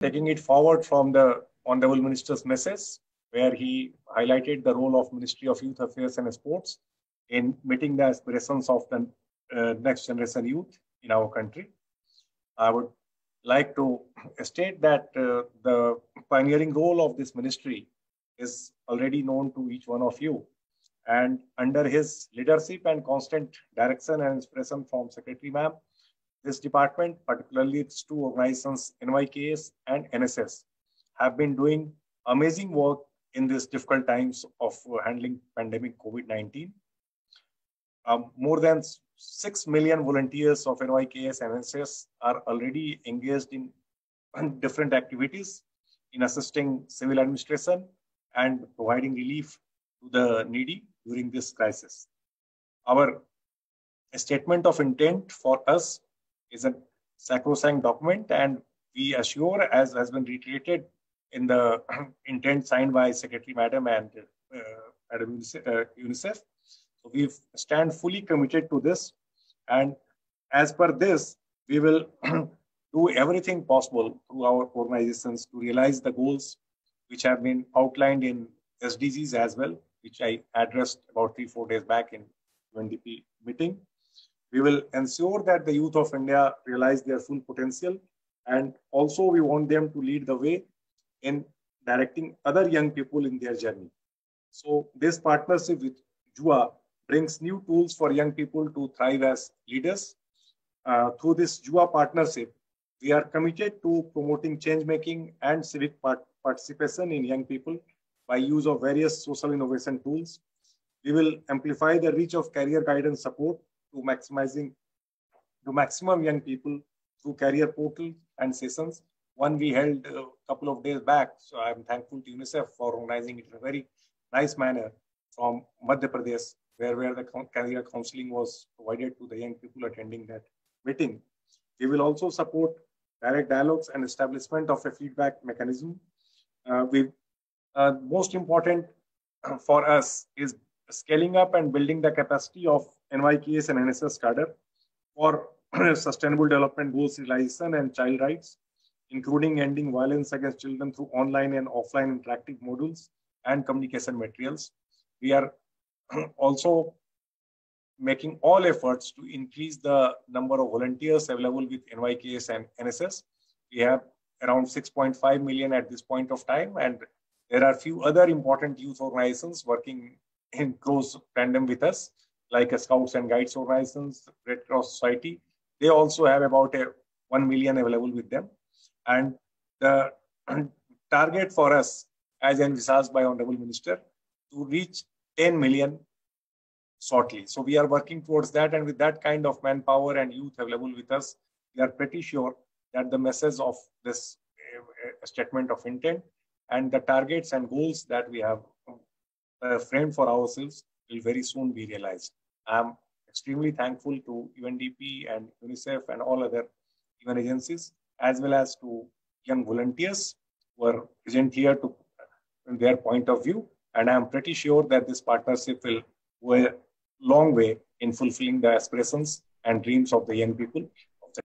taking it forward from the Honorable Minister's message, where he highlighted the role of Ministry of Youth Affairs and Sports in meeting the aspirations of the next generation youth in our country. I would like to state that the pioneering role of this ministry is already known to each one of you. And under his leadership and constant direction and inspiration from Secretary Ma'am, this department, particularly its two organizations, NYKS and NSS, have been doing amazing work in these difficult times of handling pandemic COVID-19. More than 6 million volunteers of NYKS and NSS are already engaged in different activities in assisting civil administration and providing relief to the needy during this crisis. Our statement of intent for us is a sacrosanct document, and we assure, as has been reiterated in the intent signed by Secretary Madam and UNICEF. So we stand fully committed to this, and as per this, we will do everything possible through our organizations to realize the goals which have been outlined in SDGs as well, which I addressed about 3-4 days back in UNDP meeting. We will ensure that the youth of India realize their full potential, and also we want them to lead the way in directing other young people in their journey. So this partnership with JUA brings new tools for young people to thrive as leaders. Through this JUA partnership, we are committed to promoting change making and civic participation in young people by use of various social innovation tools. We will amplify the reach of career guidance support to maximum young people through career portal and sessions. One we held a couple of days back, so I'm thankful to UNICEF for organizing it in a very nice manner from Madhya Pradesh, where the career counseling was provided to the young people attending that meeting. We will also support direct dialogues and establishment of a feedback mechanism. Most important for us is scaling up and building the capacity of NYKS and NSS cadre for sustainable development goals realization and child rights, including ending violence against children through online and offline interactive modules and communication materials. We are also making all efforts to increase the number of volunteers available with NYKS and NSS. We have around 6.5 million at this point of time, and there are a few other important youth organizations working in close tandem with us, like Scouts and Guides organizations, Red Cross Society. They also have about 1 million available with them. And the target for us, as envisaged by Honorable Minister, to reach 10 million shortly. So we are working towards that, and with that kind of manpower and youth available with us, we are pretty sure that the message of this statement of intent and the targets and goals that we have framed for ourselves will very soon be realized. I'm extremely thankful to UNDP and UNICEF and all other UN agencies, as well as to young volunteers who are present here to their point of view. And I'm pretty sure that this partnership will go a long way in fulfilling the aspirations and dreams of the young people